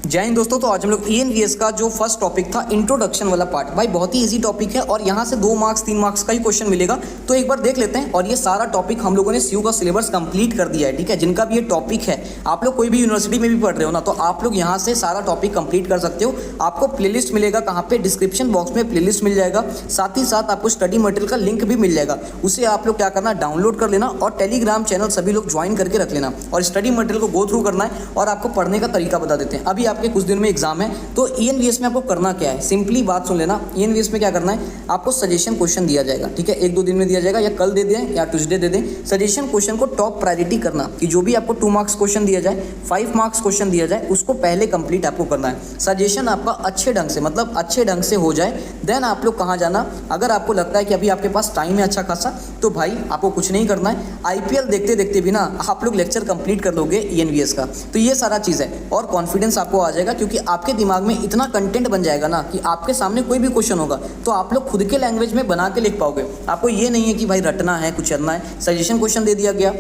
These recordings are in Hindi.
जय हिंद दोस्तों। तो आज हम लोग ईएनवीएस का जो फर्स्ट टॉपिक था इंट्रोडक्शन वाला पार्ट, भाई बहुत ही इजी टॉपिक है और यहाँ से 2 मार्क्स 3 मार्क्स का ही क्वेश्चन मिलेगा। तो एक बार देख लेते हैं। और ये सारा टॉपिक हम लोगों ने सीयू का सिलेबस कंप्लीट कर दिया है, ठीक है। जिनका भी ये टॉपिक है, आप लोग कोई भी यूनिवर्सिटी में भी पढ़ रहे हो ना, तो आप लोग यहाँ से सारा टॉपिक कंप्लीट कर सकते हो। आपको प्लेलिस्ट मिलेगा कहाँ पे, डिस्क्रिप्शन बॉक्स में प्लेलिस्ट मिल जाएगा। साथ ही साथ आपको स्टडी मटेरियल का लिंक भी मिल जाएगा। उसे आप लोग क्या करना, डाउनलोड कर लेना और टेलीग्राम चैनल सभी लोग ज्वाइन करके रख लेना और स्टडी मटेरियल को गो थ्रू करना है। और आपको पढ़ने का तरीका बता देते हैं। अभी आपके कुछ दिन में एग्जाम है, तो ईएनवीएस में आपको करना क्या है, सिंपली बात सुन लेना। ईएनवीएस में क्या करना है, आपको सजेशन क्वेश्चन दिया जाएगा, ठीक है। 1-2 दिन में दिया जाएगा, या कल दे दें या ट्यूसडे दे दें। सजेशन क्वेश्चन को टॉप प्रायोरिटी करना कि जो भी आपको 2 मार्क्स क्वेश्चन दिया जाए, 5 मार्क्स क्वेश्चन दिया जाए, उसको पहले कंप्लीट आपको करना है। सजेशन आपका अच्छे ढंग से, मतलब अच्छे ढंग से हो जाए, देन आप लोग कहाँ जाना। अगर आपको लगता है कि अभी आपके पास टाइम है अच्छा खासा, तो भाई आपको कुछ नहीं करना है, आईपीएल देखते देखते भी ना आप लोग लेक्चर कंप्लीट कर लोगे ईएनवीएस का। तो ये सारा चीज़ है और कॉन्फिडेंस आपको आ जाएगा, क्योंकि आपके दिमाग में इतना कंटेंट बन जाएगा ना कि आपके सामने कोई भी क्वेश्चन होगा तो आप लोग खुद के लैंग्वेज में बना के लिख पाओगे। आपको ये नहीं है कि भाई रटना है, कुछ करना है। सजेशन क्वेश्चन दे दिया गया,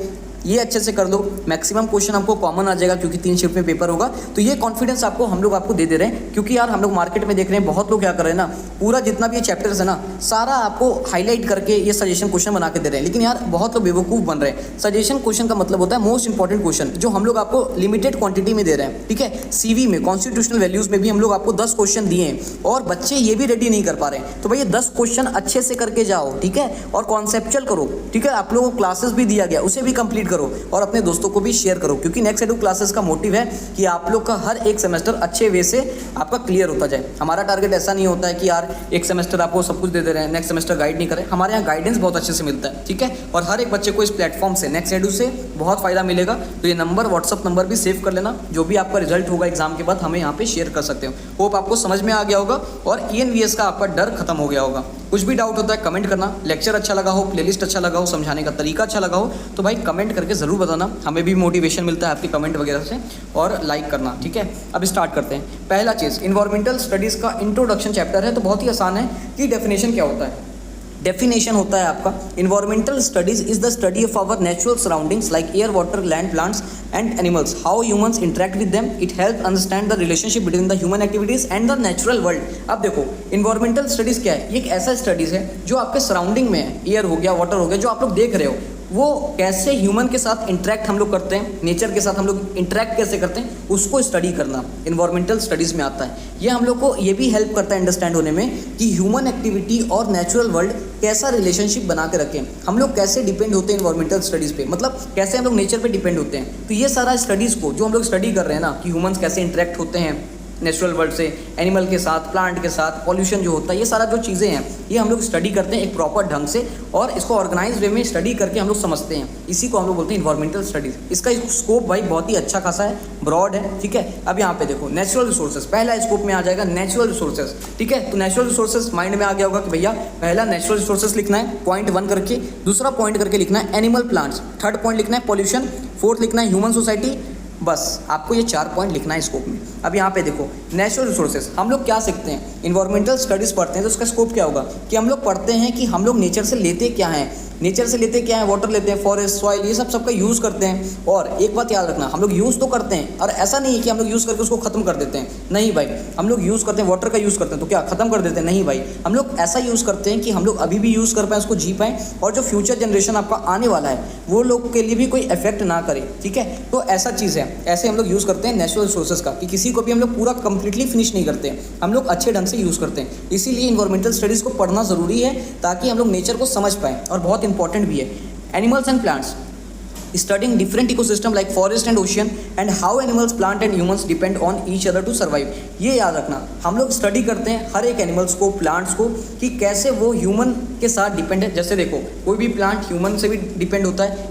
ये अच्छे से कर लो। मैक्सिमम क्वेश्चन आपको कॉमन आ जाएगा, क्योंकि 3 शिफ्ट में पेपर होगा। तो ये कॉन्फिडेंस हम लोग आपको दे रहे हैं, क्योंकि यार हम लोग मार्केट में देख रहे हैं बहुत लोग क्या कर रहे हैं ना, पूरा जितना भी ये चैप्टर्स है ना, सारा आपको हाईलाइट करके ये सजेशन क्वेश्चन बना के दे रहे हैं। लेकिन यार बहुत लोग बेवकूफ़ बन रहे हैं। सजेशन क्वेश्चन का मतलब होता है मोस्ट इंपॉर्टेंट क्वेश्चन, जो हम लोग आपको लिमिटेड क्वांटिटी में दे रहे हैं, ठीक है। सीवी में, कॉन्स्टिट्यूशनल वैल्यूज में भी हम लोग आपको 10 क्वेश्चन दिए हैं और बच्चे ये भी रेडी नहीं कर पा रहे हैं। तो भाई ये 10 क्वेश्चन अच्छे से करके जाओ, ठीक है। और कॉन्सेप्चुअल करो, ठीक है। आप लोगों को क्लासेस भी दिया गया, उसे भी कंप्लीट करो और अपने दोस्तों को भी शेयर करो, क्योंकि नेक्स्ट एडू क्लासेस का मोटिव है कि आप लोग का हर एक सेमेस्टर अच्छे वे से आपका क्लियर होता जाए। हमारा टारगेट ऐसा नहीं होता है कि यार एक सेमेस्टर आपको सब कुछ दे दे रहे हैं, नेक्स्ट सेमेस्टर गाइड नहीं करें। हमारे यहाँ गाइडेंस बहुत अच्छे से मिलता है, ठीक है। और हर एक बच्चे को इस प्लेटफॉर्म से, नेक्स्ट एडू से बहुत फायदा मिलेगा। तो ये नंबर, व्हाट्सअप नंबर भी सेव कर लेना। जो भी आपका रिजल्ट होगा एग्जाम के बाद, हमें यहाँ पे शेयर कर सकते हो। होप आपको समझ में आ गया होगा और ईएनवीएस का आपका डर खत्म हो गया होगा। कुछ भी डाउट होता है कमेंट करना। लेक्चर अच्छा लगा हो, प्लेलिस्ट अच्छा लगा हो, समझाने का तरीका अच्छा लगा हो, तो भाई कमेंट करके ज़रूर बताना। हमें भी मोटिवेशन मिलता है आपके कमेंट वगैरह से। और लाइक करना, ठीक है। अब स्टार्ट करते हैं। पहला चीज़, इन्वायरमेंटल स्टडीज़ का इंट्रोडक्शन चैप्टर है, तो बहुत ही आसान है कि डेफिनेशन क्या होता है। डेफिनेशन होता है आपका, environmental studies is the study of our natural surroundings like air, water, land, plants and animals, how humans interact with them, it help understand the relationship between the human activities and the natural world. अब देखो, इन्वायरमेंटल स्टडीज़ क्या है, ये एक ऐसा स्टडीज़ है जो आपके सराउंडिंग में है। एयर हो गया, वाटर हो गया, जो आप लोग देख रहे हो, वो कैसे ह्यूमन के साथ इंटरेक्ट हम लोग करते हैं, नेचर के साथ हम लोग इंटरेक्ट कैसे करते हैं, उसको स्टडी करना इन्वायरमेंटल स्टडीज़ में आता है। ये हम लोग को ये भी हेल्प करता है अंडरस्टैंड होने में कि ह्यूमन एक्टिविटी और नेचुरल वर्ल्ड कैसा रिलेशनशिप बना के रखें, हम लोग कैसे डिपेंड होते हैं इन्वायरमेंटल स्टडीज़ पे, मतलब कैसे हम लोग नेचर पे डिपेंड होते हैं। तो ये सारा स्टडीज़ को जो हम लोग स्टडी कर रहे हैं ना, कि ह्यूमन्स कैसे इंटरेक्ट होते हैं नेचुरल वर्ल्ड से, एनिमल के साथ, प्लांट के साथ, पॉल्यूशन जो होता है, ये सारा जो चीज़ें हैं, ये हम लोग स्टडी करते हैं एक प्रॉपर ढंग से और इसको ऑर्गेनाइज वे में स्टडी करके हम लोग समझते हैं। इसी को हम लोग बोलते हैं इन्वायरमेंटल स्टडीज़। इसका स्कोप भाई बहुत ही अच्छा खासा है, ब्रॉड है, ठीक है। अब यहाँ पे देखो, नेचुरल रिसोर्सेज पहला स्कोप में आ जाएगा, नेचुरल रिसोर्सेज, ठीक है। तो नेचुरल रिसोर्सेज माइंड में आ गया होगा कि भैया पहला नेचुरल रिसोर्सेज लिखना है, पॉइंट 1 करके। दूसरा पॉइंट करके लिखना है एनिमल, प्लांट्स। थर्ड पॉइंट लिखना है पॉल्यूशन। फोर्थ लिखना है ह्यूमन सोसाइटी। बस आपको ये 4 पॉइंट लिखना है स्कोप में। अब यहाँ पे देखो, नेचुरल रिसोर्सेज हम लोग क्या सीखते हैं, इन्वायरमेंटल स्टडीज़ पढ़ते हैं, तो उसका स्कोप क्या होगा कि हम लोग पढ़ते हैं कि हम लोग नेचर से लेते क्या हैं, नेचर से लेते क्या है, वाटर लेते हैं, फॉरेस्ट, सॉइल, ये सब सबका यूज़ करते हैं। और एक बात याद रखना, हम लोग यूज़ तो करते हैं, और ऐसा नहीं है कि हम लोग यूज़ करके उसको खत्म कर देते हैं। नहीं भाई, हम लोग यूज़ करते हैं, वाटर का यूज़ करते हैं, तो क्या खत्म कर देते हैं? नहीं भाई, हम लोग ऐसा यूज़ करते हैं कि हम लोग अभी भी यूज़ कर पाएँ, उसको जी पाएँ, और जो फ्यूचर जनरेशन आपका आने वाला है वो लोग के लिए भी कोई इफेक्ट ना करे, ठीक है। तो ऐसा चीज़ है, ऐसे हम लोग यूज़ करते हैं नेचुरल रिसोर्सेज का, कि किसी को भी हम लोग पूरा कंप्लीटली फिनिश नहीं करते हैं, हम लोग अच्छे ढंग से यूज़ करते हैं। इसीलिए इन्वायरमेंटल स्टडीज़ को पढ़ना ज़रूरी है, ताकि हम लोग नेचर को समझ पाएँ, और बहुत इंपॉर्टेंट भी है। Animals and plants, studying different ecosystem like forest and ocean and how animals, plant and humans depend on each other to survive। ये याद रखना, हम लोग स्टडी करते हैं हर एक एनिमल्स को, प्लांट्स को, कि कैसे वो ह्यूमन के साथ डिपेंड है। जैसे देखो, कोई भी प्लांट ह्यूमन से भी डिपेंड होता है,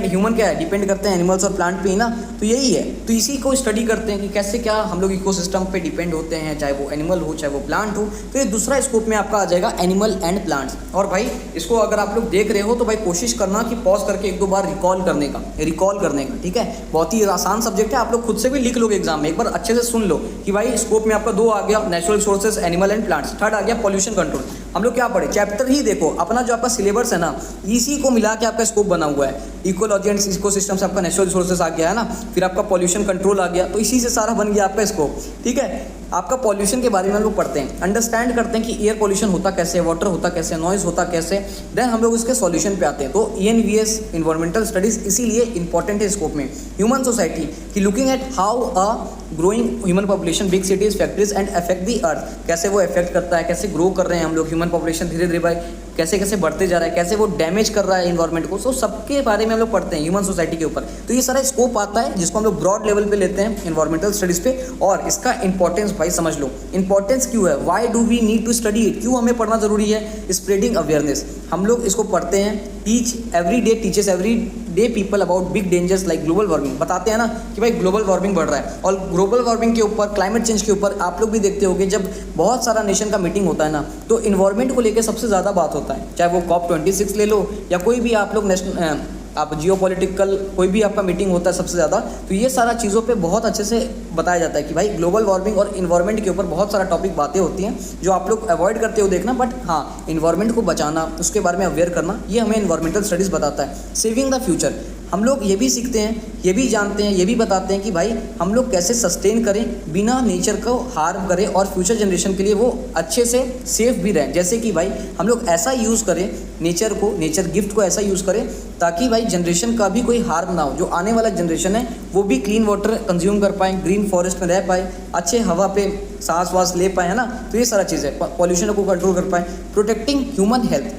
ह्यूमन क्या है, डिपेंड करते हैं एनिमल्स और प्लांट पे ही ना। तो यही है, तो इसी को स्टडी करते हैं कि कैसे क्या हम लोग इकोसिस्टम पे डिपेंड होते हैं, चाहे वो एनिमल हो चाहे वो प्लांट हो। तो ये दूसरा स्कोप में आपका आ जाएगा एनिमल एंड प्लांट्स। और भाई इसको अगर आप लोग देख रहे हो तो भाई कोशिश करना कि पॉज करके 1-2 बार रिकॉल करने का, ठीक है। बहुत ही आसान सब्जेक्ट है, आप लोग खुद से भी लिख लोगे एग्जाम में, एक बार अच्छे से सुन लो कि भाई स्कोप में आपका 2 आ गया, natural resources, animal and plants. Third आ गया पॉल्यूशन कंट्रोल। हम लोग क्या पढ़े, चैप्टर ही देखो, अपना जो आपका सिलेबस है ना, इसी को मिला के आपका स्कोप बना हुआ है। इकोलॉजी एंड इकोसिस्टम से आपका नेचुरल रिसोर्सेज आ गया है ना, फिर आपका पॉल्यूशन कंट्रोल आ गया, तो इसी से सारा बन गया आपका स्कोप। ठीक है, आपका पॉल्यूशन के बारे में हम लोग पढ़ते हैं, अंडरस्टैंड करते हैं कि एयर पॉल्यूशन होता कैसे, वाटर होता कैसे, नॉइज होता कैसे, देन हम लोग उसके सॉल्यूशन पे आते हैं। तो ENVS इन्वायरमेंटल स्टडीज इसीलिए इंपॉर्टेंट है स्कोप में। ह्यूमन सोसाइटी की looking at how a growing human population, big cities, factories and affect the earth, कैसे वो अफेक्ट करता है, कैसे ग्रो कर रहे हैं हम लोग, ह्यूमन पॉपुलेशन धीरे धीरे भाई कैसे कैसे बढ़ते जा रहा है, कैसे वो डैमेज कर रहा है इन्वायरमेंट को, सो सबके बारे में हम लोग पढ़ते हैं ह्यूमन सोसाइटी के ऊपर। तो ये सारा स्कोप आता है जिसको हम लोग ब्रॉड लेवल पे लेते हैं इन्वायरमेंटल स्टडीज पे। और इसका इंपॉर्टेंस भाई समझ लो, इंपॉर्टेंस क्यों है, why do we need to study it, क्यों हमें पढ़ना जरूरी है। स्प्रेडिंग अवेयरनेस, हम लोग इसको पढ़ते हैं, teach every day, teaches every day people about big dangers like global warming, बताते हैं ना कि भाई ग्लोबल वार्मिंग बढ़ रहा है। और ग्लोबल वार्मिंग के ऊपर, क्लाइमेट चेंज के ऊपर आप लोग भी देखते होंगे, जब बहुत सारा नेशन का मीटिंग होता है ना, तो इन्वायरमेंट को लेकर सबसे ज़्यादा बात होता है, चाहे वो COP26 ले लो या कोई भी आप लोग नेशनल आप जियोपॉलिटिकल कोई भी आपका मीटिंग होता है सबसे ज़्यादा, तो ये सारा चीज़ों पे बहुत अच्छे से बताया जाता है कि भाई ग्लोबल वार्मिंग और इन्वायरमेंट के ऊपर बहुत सारा टॉपिक बातें होती हैं जो आप लोग अवॉइड करते हो देखना, बट हाँ इन्वायरमेंट को बचाना, उसके बारे में अवेयर करना, ये हमें इन्वायरमेंटल स्टडीज़ बताता है। सेविंग द फ्यूचर, हम लोग ये भी सीखते हैं, ये भी जानते हैं, ये भी बताते हैं कि भाई हम लोग कैसे सस्टेन करें बिना नेचर को हार्म करें और फ्यूचर जनरेशन के लिए वो अच्छे से सेफ भी रहें। जैसे कि भाई हम लोग ऐसा यूज़ करें नेचर को, नेचर गिफ्ट को ऐसा यूज़ करें ताकि भाई जनरेशन का भी कोई हार्म ना हो, जो आने वाला जनरेशन है वो भी क्लीन वाटर कंज्यूम कर पाए, ग्रीन फॉरेस्ट में रह पाए, अच्छे हवा पे सांस वास ले पाए, है ना। तो ये सारा चीज़ है, पॉल्यूशन को कंट्रोल कर पाए। Protecting human health,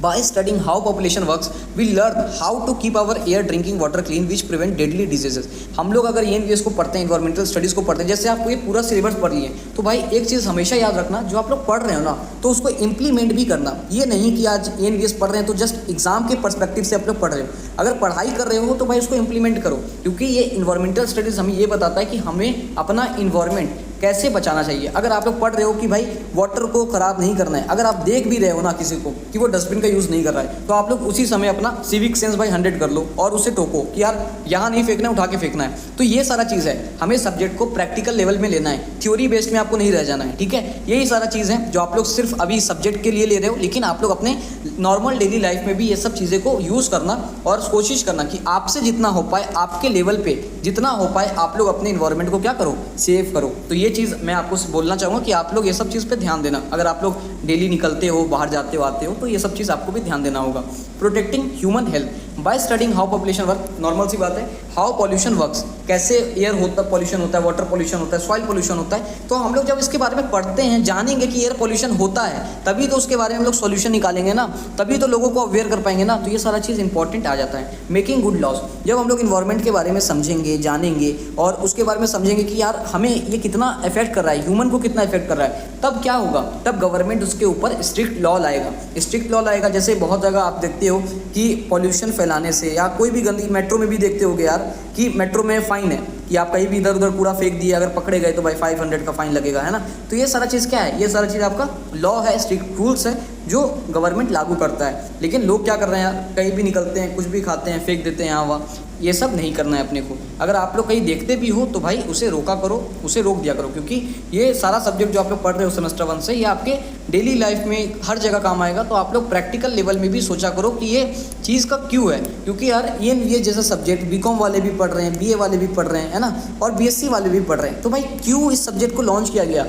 by studying how population works we learn how to keep our air drinking water clean which prevent deadly diseases। हम लोग अगर ENVS को पढ़ते हैं, इन्वायरमेंटल स्टडीज़ को पढ़ते हैं, जैसे आपको ये पूरा सिलेबस पढ़ लिए, तो भाई एक चीज़ हमेशा याद रखना, जो आप लोग पढ़ रहे हो ना तो उसको इम्प्लीमेंट भी करना। ये नहीं कि आज ENVS पढ़ रहे हैं तो जस्ट एग्जाम के पर्सपेक्टिव से आप लोग पढ़ रहे हो, अगर पढ़ाई कर रहे हो तो भाई उसको इम्प्लीमेंट करो, क्योंकि ये इन्वायरमेंटल स्टडीज़ हमें ये बताता है कि हमें अपना इन्वायरमेंट कैसे बचाना चाहिए। अगर आप लोग पढ़ रहे हो कि भाई वाटर को ख़राब नहीं करना है, अगर आप देख भी रहे हो ना किसी को कि वो डस्टबिन का यूज़ नहीं कर रहा है, तो आप लोग उसी समय अपना सिविक सेंस भाई 100 कर लो और उसे टोको कि यार यहाँ नहीं फेंकना है, उठा के फेंकना है। तो ये सारा चीज़ है, हमें सब्जेक्ट को प्रैक्टिकल लेवल में लेना है, थ्योरी बेस्ड में आपको नहीं रह जाना है। ठीक है, यही सारा चीज़ है जो आप लोग सिर्फ अभी सब्जेक्ट के लिए ले रहे हो, लेकिन आप लोग अपने नॉर्मल डेली लाइफ में भी ये सब चीज़ें को यूज़ करना और कोशिश करना कि आपसे जितना हो पाए, आपके लेवल पे जितना हो पाए, आप लोग अपने इन्वायरमेंट को क्या करो, सेव करो। तो ये चीज़ मैं आपको बोलना चाहूँगा कि आप लोग ये सब चीज़ पे ध्यान देना। अगर आप लोग डेली निकलते हो, बाहर जाते हो, आते हो, तो ये सब चीज़ आपको भी ध्यान देना होगा। Protecting human health by studying how population work, normal सी बात है, हाउ पॉल्यूशन वर्क्स, कैसे एयर होता पॉल्यूशन होता है, वाटर पॉल्यूशन होता है, सॉइल पॉल्यूशन होता है। तो हम लोग जब इसके बारे में पढ़ते हैं, जानेंगे कि एयर पॉल्यूशन होता है, तभी तो उसके बारे में हम लोग सॉल्यूशन निकालेंगे ना, तभी तो लोगों को अवेयर कर पाएंगे ना। तो ये सारा चीज़ इंपॉर्टेंट आ जाता है। मेकिंग गुड लॉज, जब हम लोग इन्वायरमेंट के बारे में समझेंगे, जानेंगे और उसके बारे में समझेंगे कि यार हमें ये कितना इफेक्ट कर रहा है, ह्यूमन को कितना इफेक्ट कर रहा है, तब क्या होगा, तब गवर्नमेंट उसके ऊपर स्ट्रिक्ट लॉ लाएगा। स्ट्रिक्ट लॉ लाएगा, जैसे बहुत जगह आप देखते हो कि पॉल्यूशन फैलाने से, या कोई भी गंदगी, मेट्रो में भी देखते होगे यार कि मेट्रो में फ़ाइन है कि आप कहीं भी इधर उधर कूड़ा फेंक दिए, अगर पकड़े गए तो भाई 500 का फ़ाइन लगेगा, है ना। तो ये सारा चीज़ क्या है, ये सारा चीज़ आपका लॉ है, स्ट्रिक्ट रूल्स है जो गवर्नमेंट लागू करता है। लेकिन लोग क्या कर रहे हैं यार, कहीं भी निकलते हैं, कुछ भी खाते हैं, फेंक देते हैं यहाँ वहाँ। ये सब नहीं करना है अपने को। अगर आप लोग कहीं देखते भी हो तो भाई उसे रोका करो, उसे रोक दिया करो, क्योंकि ये सारा सब्जेक्ट जो आप लोग पढ़ रहे हो सेमेस्टर 1 से, ये आपके डेली लाइफ में हर जगह काम आएगा। तो आप लोग प्रैक्टिकल लेवल में भी सोचा करो कि ये चीज़ का क्यों है, क्योंकि यार ये जैसा सब्जेक्ट BCom वाले भी पढ़ रहे हैं, BA वाले भी पढ़ रहे हैं, है ना, और BSc वाले भी पढ़ रहे हैं। तो भाई क्यों इस सब्जेक्ट को लॉन्च किया गया?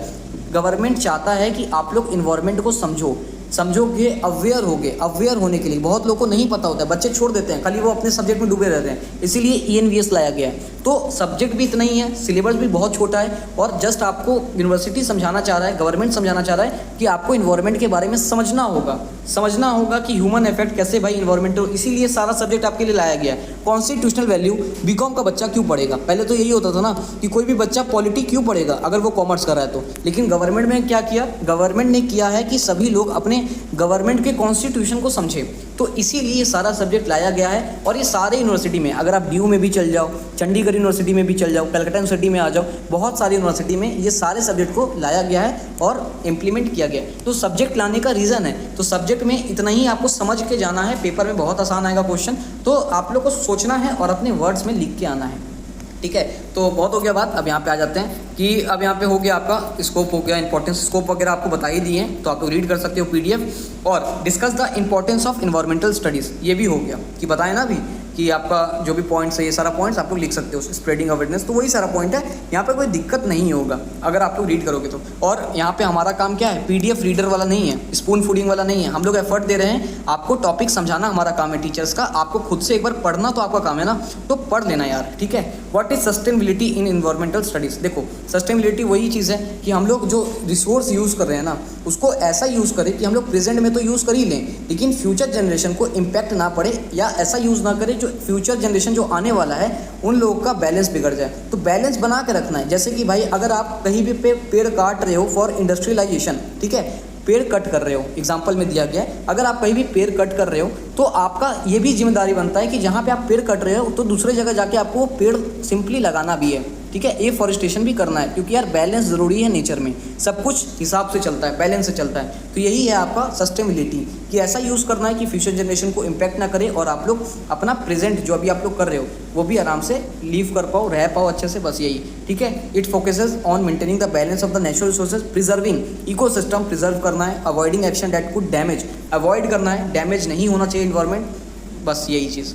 गवर्नमेंट चाहता है कि आप लोग इन्वायरमेंट को समझोगे, अवेयर होने के लिए। बहुत लोगों को नहीं पता होता है, बच्चे छोड़ देते हैं, खाली वो अपने सब्जेक्ट में डूबे रहते हैं, इसीलिए ENVS लाया गया है। तो सब्जेक्ट भी इतना ही है, सिलेबस भी बहुत छोटा है, और जस्ट आपको यूनिवर्सिटी समझाना चाह रहा है, गवर्नमेंट समझाना चाह रहा है कि आपको इन्वायरमेंट के बारे में समझना होगा कि ह्यूमन इफेक्ट कैसे भाई इन्वायरमेंट हो, इसीलिए सारा सब्जेक्ट आपके लिए लाया गया है। कॉन्स्टिट्यूशनल वैल्यू BCom का बच्चा क्यों पढ़ेगा? पहले तो यही होता था ना कि कोई भी बच्चा पॉलिटी क्यों पढ़ेगा अगर वो कॉमर्स कर रहा है तो। लेकिन गवर्नमेंट ने क्या किया, गवर्नमेंट ने किया है कि सभी लोग अपने गवर्नमेंट के कॉन्स्टिट्यूशन को समझे, तो इसीलिए ये सारा सब्जेक्ट लाया गया है। और ये सारे यूनिवर्सिटी में, अगर आप DU में भी चल जाओ, चंडीगढ़ यूनिवर्सिटी में भी चल जाओ, कलकत्ता यूनिवर्सिटी में आ जाओ, बहुत सारी यूनिवर्सिटी में ये सारे सब्जेक्ट को लाया गया है और इम्प्लीमेंट किया गया है। तो सब्जेक्ट लाने का रीज़न है, तो सब्जेक्ट में इतना ही आपको समझ के जाना है, पेपर में बहुत आसान आएगा क्वेश्चन, तो आप लोग को सोचना है और अपने वर्ड्स में लिख के आना है। ठीक है, तो बहुत हो गया बात। अब यहाँ पे आ जाते हैं कि अब यहाँ पे हो गया आपका स्कोप, हो गया इंपॉर्टेंस, स्कोप वगैरह आपको बता ही दिए हैं, तो आप लोग रीड कर सकते हो पीडीएफ। और discuss the importance of environmental studies, ये भी हो गया कि बताए ना अभी कि आपका जो भी पॉइंट्स है, ये सारा पॉइंट्स आप लोग लिख सकते हो, स्प्रेडिंग अवेयरनेस, तो वही सारा पॉइंट है। यहाँ पे कोई दिक्कत नहीं होगा अगर आप लोग रीड करोगे तो। और यहाँ पे हमारा काम क्या है, पीडीएफ रीडर वाला नहीं है, स्पून फूडिंग वाला नहीं है। हम लोग एफर्ट दे रहे हैं, आपको टॉपिक समझाना हमारा काम है टीचर्स का, आपको खुद से एक बार पढ़ना तो आपका काम है ना, तो पढ़ लेना यार, ठीक है। What is sustainability in environmental studies? देखो सस्टेनेबिलिटी वही चीज़ है कि हम लोग जो रिसोर्स यूज़ कर रहे हैं ना, उसको ऐसा यूज़ करें कि हम लोग प्रेजेंट में तो यूज़ कर ही लें, लेकिन फ्यूचर जनरेशन को इम्पैक्ट ना पड़े, या ऐसा यूज़ ना करें जो फ्यूचर जनरेशन जो आने वाला है उन लोगों का बैलेंस बिगड़ जाए। तो बैलेंस बना के रखना है। जैसे कि भाई अगर आप कहीं भी पे पेड़ काट रहे हो फॉर इंडस्ट्रियलाइजेशन, ठीक है, पेड़ कट कर रहे हो, एग्जाम्पल में दिया गया है, अगर आप कहीं भी पेड़ कट कर रहे हो तो आपका ये भी जिम्मेदारी बनता है कि जहाँ पे आप पेड़ कट रहे हो तो दूसरे जगह जाके आपको वो पेड़ सिंपली लगाना भी है, ठीक है, एफॉरेस्टेशन भी करना है, क्योंकि यार बैलेंस ज़रूरी है नेचर में, सब कुछ हिसाब से चलता है, बैलेंस से चलता है। तो यही है आपका सस्टेनेबिलिटी, कि ऐसा यूज़ करना है कि फ्यूचर जनरेशन को इम्पैक्ट ना करे और आप लोग अपना प्रेजेंट जो अभी आप लोग कर रहे हो वो भी आराम से लीव कर पाओ, रह पाओ अच्छे से, बस यही, ठीक है। It focuses on maintaining the balance of the natural resources, preserving ecosystem, preserve करना है, avoiding action that could damage, avoid करना है, डैमेज नहीं होना चाहिए इन्वायरमेंट, बस यही चीज़।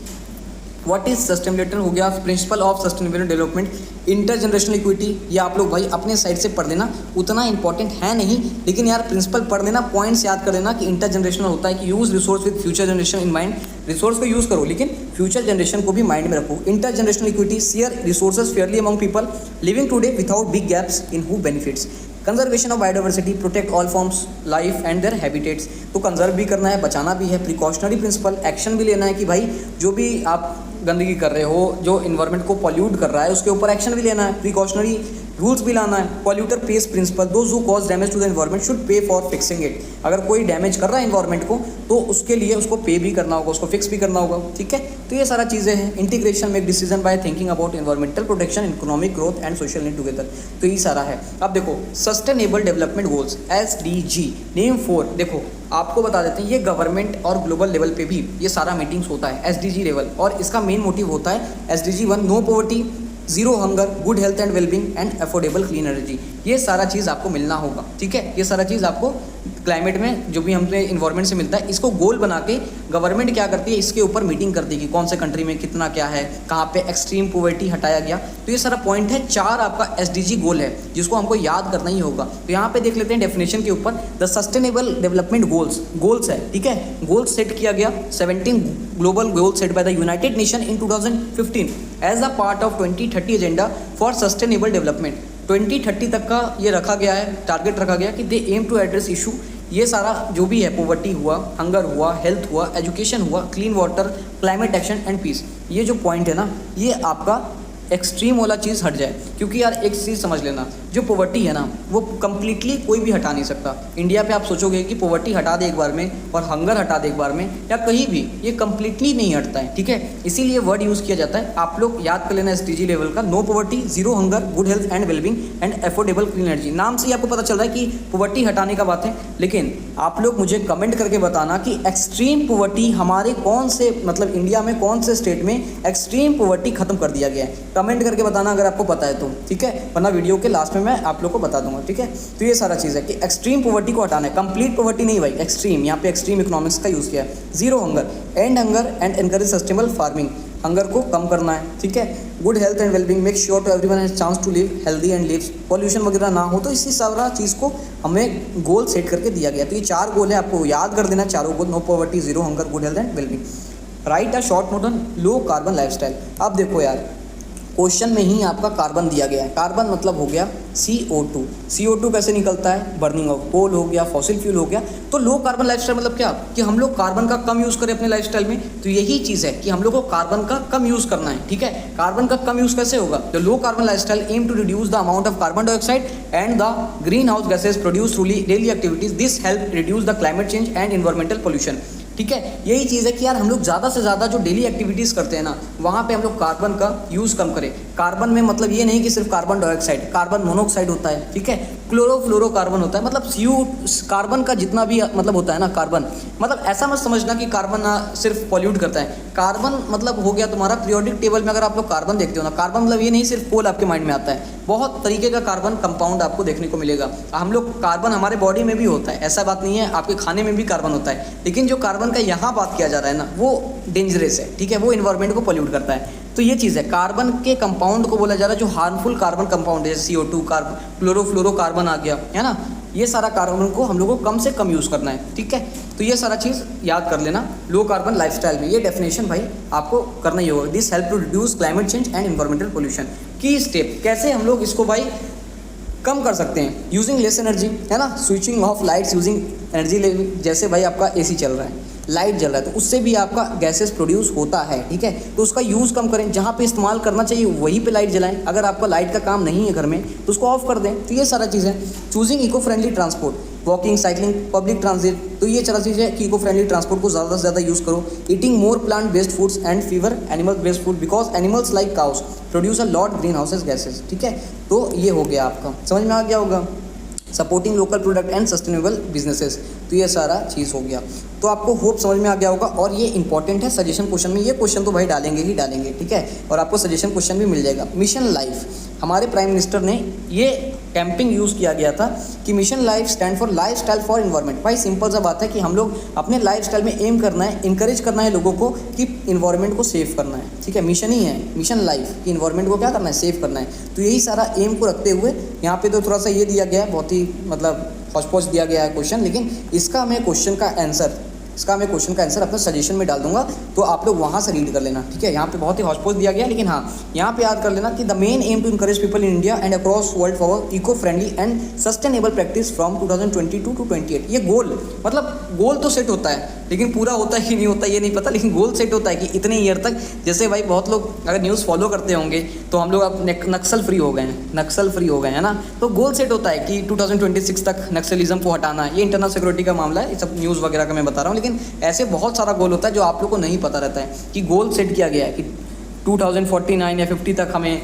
व्हाट इज सस्टेनेबिलिटी हो गया, principle of sustainable development, inter generational equity, ये आप लोग भाई अपने साइड से पढ़ लेना, उतना इंपॉर्टेंट है नहीं, लेकिन यार प्रिंसिपल पढ़ लेना, पॉइंट्स याद कर लेना कि इंटर जनरेशनल होता है कि use resource with future generation in mind, resource को यूज़ करो लेकिन फ्यूचर जनरेशन को भी माइंड में रखो। Inter generational equity, share resources Fairlie among people living today without big gaps in who benefits, conservation of biodiversity, protect all forms life and there habitats, तो कंजर्व भी करना है, बचाना भी है, प्रिकॉशनरी प्रिंसिपल, एक्शन भी लेना है कि भाई जो भी आप गंदगी कर रहे हो, जो इन्वायरमेंट को पॉल्यूट कर रहा है उसके ऊपर एक्शन भी लेना है, प्रिकॉशनरी रूल्स भी लाना है, polluter pays principle, those who cause damage to the environment should pay for fixing it, अगर कोई डैमेज कर रहा है एनवायरनमेंट को तो उसके लिए उसको पे भी करना होगा, उसको फिक्स भी करना होगा, ठीक है। तो ये सारा चीज़ें हैं। Integration, make decision by thinking about environmental protection, economic growth and social need together, तो ये सारा है। अब देखो sustainable development goals SDG, name 4, देखो आपको बता देते हैं, ये गवर्नमेंट और ग्लोबल लेवल पे भी ये सारा मीटिंग्स होता है SDG लेवल, और इसका मेन मोटिव होता है SDG 1, no poverty, zero hunger, good health and wellbeing and affordable clean energy, ये सारा चीज़ आपको मिलना होगा, ठीक है। ये सारा चीज़ आपको क्लाइमेट में जो भी हमने इन्वायरमेंट से मिलता है, इसको गोल बना के गवर्नमेंट क्या करती है, इसके ऊपर मीटिंग करती है कि कौन से कंट्री में कितना क्या है, कहाँ पे एक्सट्रीम पॉवर्टी हटाया गया, तो ये सारा पॉइंट है। 4 आपका SDG गोल है जिसको हमको याद करना ही होगा। तो यहाँ पे देख लेते हैं डेफिनेशन के ऊपर, द सस्टेनेबल डेवलपमेंट गोल्स है, ठीक है, गोल्स सेट किया गया 17 global goal set by the United Nation in 2015 as a part of 2030 agenda for sustainable development. 2030 तक का ये रखा गया है, टारगेट रखा गया कि दे एम टू एड्रेस इशू, ये सारा जो भी है, पॉवर्टी हुआ, हंगर हुआ, हेल्थ हुआ, एजुकेशन हुआ, clean water, climate action and peace, ये जो पॉइंट है ना, ये आपका एक्सट्रीम वाला चीज़ हट जाए। क्योंकि यार एक चीज़ समझ लेना, जो पॉवर्टी है ना वो कम्प्लीटली कोई भी हटा नहीं सकता। इंडिया पे आप सोचोगे कि पॉवर्टी हटा दे एक बार में और हंगर हटा दे एक बार में, या कहीं भी, ये कम्प्लीटली नहीं हटता है, ठीक है। इसीलिए वर्ड यूज़ किया जाता है, आप लोग याद कर लेना SDG लेवल का, no poverty, zero hunger, good health and wellbeing and affordable clean energy. नाम से ही आपको पता चल रहा है कि पॉवर्टी हटाने का बात है, लेकिन आप लोग मुझे कमेंट करके बताना कि एक्सट्रीम पॉवर्टी हमारे कौन से, मतलब इंडिया में कौन से स्टेट में एक्सट्रीम पॉवर्टी खत्म कर दिया गया है, कमेंट करके बताना अगर आपको पता है तो, ठीक है, वरना वीडियो के लास्ट में मैं आप लोग को बता दूंगा, ठीक है। तो ये सारा चीज़ है कि एक्सट्रीम पॉवर्टी को हटाना है, कंप्लीट पॉवर्टी नहीं भाई, एक्सट्रीम, यहाँ पे एक्सट्रीम इकोनॉमिक्स का यूज़ किया है। Zero hunger, end hunger and encourage sustainable farming, hunger को कम करना है, ठीक है। Good health and wellbeing, make sure to everyone has chance to live healthy and live, pollution वगैरह ना हो, तो इसी सारा चीज़ को हमें गोल सेट करके दिया गया। तो ये 4 गोल है, आपको याद कर देना चारों goal, no poverty, zero hunger, good health and wellbeing. Write a short note on low carbon lifestyle. अब देखो यार, क्वेश्चन में ही आपका कार्बन दिया गया है, कार्बन मतलब हो गया CO2, CO2 कैसे निकलता है, बर्निंग ऑफ कोल हो गया, फॉसिल फ्यूल हो गया। तो लो कार्बन लाइफस्टाइल मतलब क्या, कि हम लोग कार्बन का कम यूज़ करें अपने लाइफस्टाइल में। तो यही चीज़ है कि हम लोग को कार्बन का कम यूज़ करना है, ठीक है। कार्बन का कम यूज़ कैसे होगा, the low carbon lifestyle aim to reduce the amount of carbon dioxide and the green house gases produce through daily activities, this help reduce the climate change and environmental pollution, ठीक है। यही चीज़ है कि यार हम लोग ज़्यादा से ज़्यादा जो डेली एक्टिविटीज़ करते हैं ना, वहाँ पे हम लोग कार्बन का यूज़ कम करें। कार्बन में मतलब ये नहीं कि सिर्फ कार्बन डाइऑक्साइड, कार्बन मोनोऑक्साइड होता है, ठीक है, क्लोरोफ्लोरोकार्बन होता है, मतलब सीयू कार्बन का जितना भी मतलब होता है ना कार्बन, मतलब ऐसा मत समझना कि कार्बन ना सिर्फ पॉल्यूट करता है। कार्बन मतलब हो गया तुम्हारा पीरियोडिक टेबल में अगर आप लोग कार्बन देखते हो ना, कार्बन मतलब ये नहीं सिर्फ कोल आपके माइंड में आता है, बहुत तरीके का कार्बन कंपाउंड आपको देखने को मिलेगा। हम लोग कार्बन हमारे बॉडी में भी होता है, ऐसा बात नहीं है, आपके खाने में भी कार्बन होता है, लेकिन जो कार्बन का यहाँ बात किया जा रहा है ना वो डेंजरस है, ठीक है, वो इन्वायरमेंट को पॉल्यूट करता है। तो ये चीज़ है, कार्बन के कंपाउंड को बोला जा रहा है जो हार्मफुल कार्बन कंपाउंड है, जैसे CO2 कार्बन, क्लोरोफ्लोरोकार्बन आ गया, है ना, ये सारा कार्बन को हम लोग को कम से कम यूज़ करना है, ठीक है। तो ये सारा चीज़ याद कर लेना लो कार्बन लाइफस्टाइल में, ये डेफिनेशन भाई आपको करना ही होगा। This help to reduce climate change and environmental pollution. Key step कैसे हम लोग इसको भाई कम कर सकते हैं, यूजिंग लेस एनर्जी, है ना, switching off lights using energy, जैसे भाई आपका AC चल रहा है, लाइट जल रहा है, तो उससे भी आपका गैसेस प्रोड्यूस होता है, ठीक है, तो उसका यूज़ कम करें, जहाँ पे इस्तेमाल करना चाहिए वहीं पे लाइट जलाएं, अगर आपका लाइट का काम नहीं है घर में तो उसको ऑफ कर दें। तो ये सारा चीज़ है। Choosing eco friendly transport, walking, cycling, public transit, तो ये सारा चीज़ है कि इको फ्रेंडली ट्रांसपोर्ट को ज़्यादा से ज़्यादा यूज़ करो। Eating more plant based foods and fever animal based food because animals like cows produce a lot green houses gases, ठीक है। तो ये हो गया आपका, समझ में आ गया होगा। Supporting local product and sustainable businesses, तो ये सारा चीज़ हो गया। तो आपको होप समझ में आ गया होगा, और ये इंपॉर्टेंट है सजेशन क्वेश्चन में, ये क्वेश्चन तो भाई डालेंगे ही डालेंगे, ठीक है, और आपको सजेशन क्वेश्चन भी मिल जाएगा। मिशन लाइफ, हमारे प्राइम मिनिस्टर ने ये कैंपिंग यूज़ किया गया था कि mission life stand for life style for environment. भाई सिंपल सा बात है कि हम लोग अपने लाइफ स्टाइल में एम करना है, इंकरेज करना है लोगों को कि इन्वायरमेंट को सेव करना है, ठीक है, मिशन ही है मिशन लाइफ कि इन्वायरमेंट को क्या करना है, सेव करना है। तो यही सारा एम को रखते हुए यहाँ पे तो थोड़ा सा ये दिया गया है, बहुत ही मतलब हौच-पौच दिया गया है क्वेश्चन, लेकिन इसका मैं क्वेश्चन का आंसर अपने सजेशन में डाल दूंगा, तो आप लोग वहाँ से रीड कर लेना, ठीक है। यहाँ पे बहुत ही हौच-पौच दिया गया है, लेकिन हाँ यहाँ पे याद कर लेना कि the main aim to encourage people in India and across world for eco friendly and sustainable practice from 2022 to 28। ये गोल मतलब गोल तो सेट होता है, लेकिन पूरा होता है कि नहीं होता ये नहीं पता, लेकिन गोल सेट होता है कि इतने ईयर तक, जैसे भाई बहुत लोग अगर न्यूज़ फॉलो करते होंगे तो हम लोग अब नक्सल फ्री हो गए हैं ना, तो गोल सेट होता है कि 2026 तक नक्सलिज्म को हटाना है। ये इंटरनल सिक्योरिटी का मामला है, ये सब न्यूज़ वगैरह का मैं बता रहा हूँ, लेकिन ऐसे बहुत सारा गोल होता है जो आप लोग को नहीं पता रहता है कि गोल सेट किया गया है कि 2049 या 50 तक हमें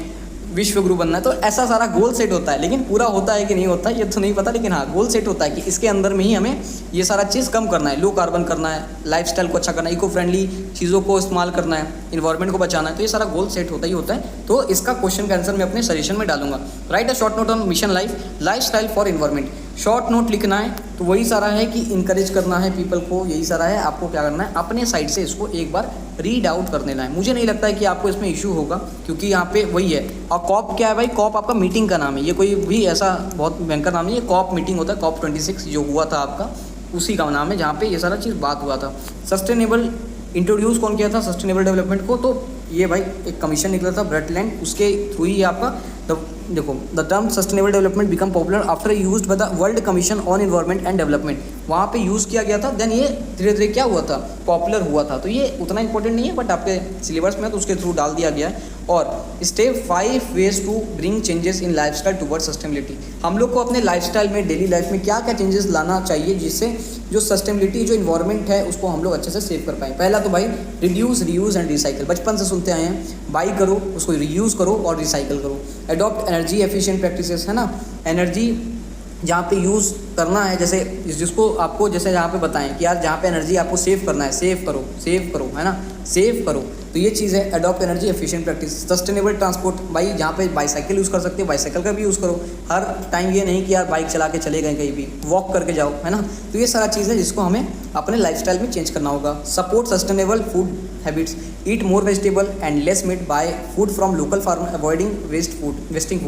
विश्व गुरु बनना है, तो ऐसा सारा गोल सेट होता है, लेकिन पूरा होता है कि नहीं होता ये तो नहीं पता, लेकिन हाँ गोल सेट होता है कि इसके अंदर में ही हमें ये सारा चीज़ कम करना है, लो कार्बन करना है, लाइफस्टाइल को अच्छा करना है, इको फ्रेंडली चीज़ों को इस्तेमाल करना है, इन्वायरमेंट को बचाना है, तो ये सारा गोल सेट होता ही होता है। तो इसका क्वेश्चन का आंसर मैं अपने सजेशन में डालूंगा। Right a short note on mission lifestyle for environment, short note लिखना है, तो वही सारा है कि इंकरेज करना है पीपल को, यही सारा है। आपको क्या करना है, अपने साइड से इसको एक बार रीड आउट कर देना है। मुझे नहीं लगता है कि आपको इसमें इशू होगा, क्योंकि यहाँ पे वही है। और कॉप क्या है भाई, कॉप आपका मीटिंग का नाम है, ये कोई भी ऐसा बहुत भयंकर नाम नहीं है, कॉप मीटिंग होता है, COP 26 जो हुआ था आपका उसी का नाम है, जहाँ पे ये सारा चीज़ बात हुआ था। सस्टेनेबल इंट्रोड्यूस कौन किया था सस्टेनेबल डेवलपमेंट को, तो ये भाई एक कमीशन निकला था ब्रटलैंड, उसके थ्रू ही आपका देखो the term sustainable development become popular after used by the world commission on environment and development, वहाँ पे यूज़ किया गया था, देन ये धीरे धीरे क्या हुआ था, पॉपुलर हुआ था। तो ये उतना इंपॉर्टेंट नहीं है, बट आपके सिलेबस में तो उसके थ्रू डाल दिया गया है। और step 5 ways to bring changes in lifestyle towards sustainability, हम लोग को अपने लाइफस्टाइल में डेली लाइफ में क्या क्या चेंजेस लाना चाहिए जिससे जो सस्टेनेबिलिटी जो इन्वायरमेंट है उसको हम लोग अच्छे से सेव कर पाएँ। पहला तो भाई रिड्यूस, रीयूज़ एंड रिसाइकिल, बचपन से सुनते आए हैं, बाई करो, उसको रीयूज़ करो और रिसाइकिल करो। एडॉप्ट एनर्जी एफिशिएंट प्रैक्टिसेस, है ना, एनर्जी जहाँ पे यूज़ करना है, जैसे जिसको आपको जैसे जहाँ पे बताएं कि यार जहाँ पे एनर्जी आपको सेव करना है, सेव करो, है ना, सेव करो, तो ये चीज़ है adopt energy efficient practice. Sustainable transport, भाई जहाँ पे बाईसाइकिल यूज़ कर सकते हो बाईसाइकिल का भी यूज़ करो, हर टाइम ये नहीं कि यार बाइक चला के चले गए कहीं भी, वॉक करके जाओ, है ना। तो ये सारा चीज़ है जिसको हमें अपने लाइफस्टाइल में चेंज करना होगा। Support sustainable food habits, eat more vegetable and less meat, buy food from local farm, avoiding wasting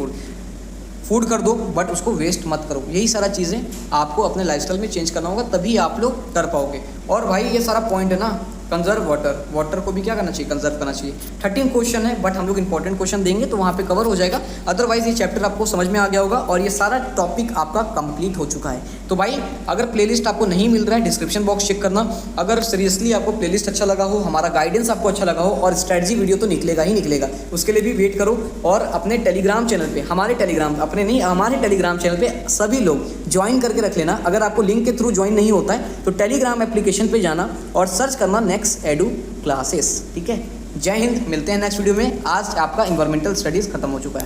food कर दो बट उसको वेस्ट मत करो। यही सारा चीज़ें आपको अपने लाइफस्टाइल में चेंज करना होगा, तभी आप लोग कर पाओगे। और भाई ये सारा पॉइंट है ना, कंजर्व वाटर को भी क्या करना चाहिए, कंजर्व करना चाहिए। 13 क्वेश्चन है, बट हम लोग इंपॉर्टेंट क्वेश्चन देंगे तो वहाँ पे कवर हो जाएगा। अदरवाइज ये चैप्टर आपको समझ में आ गया होगा और ये सारा टॉपिक आपका कंप्लीट हो चुका है। तो भाई अगर प्लेलिस्ट आपको नहीं मिल रहा है, डिस्क्रिप्शन बॉक्स चेक करना। अगर सीरियसली आपको प्लेलिस्ट अच्छा लगा हो, हमारा गाइडेंस आपको अच्छा लगा हो, और स्ट्रेटजी वीडियो तो निकलेगा ही निकलेगा, उसके लिए भी वेट करो। और अपने टेलीग्राम चैनल पे, हमारे टेलीग्राम चैनल पे सभी लोग ज्वाइन करके रख लेना। अगर आपको लिंक के थ्रू ज्वाइन नहीं होता है तो टेलीग्राम एप्लीकेशन पे जाना और सर्च करना नेक्स्ट एडू क्लासेस, ठीक है। जय हिंद, मिलते हैं नेक्स्ट वीडियो में। आज आपका इन्वायरमेंटल स्टडीज़ खत्म हो चुका है।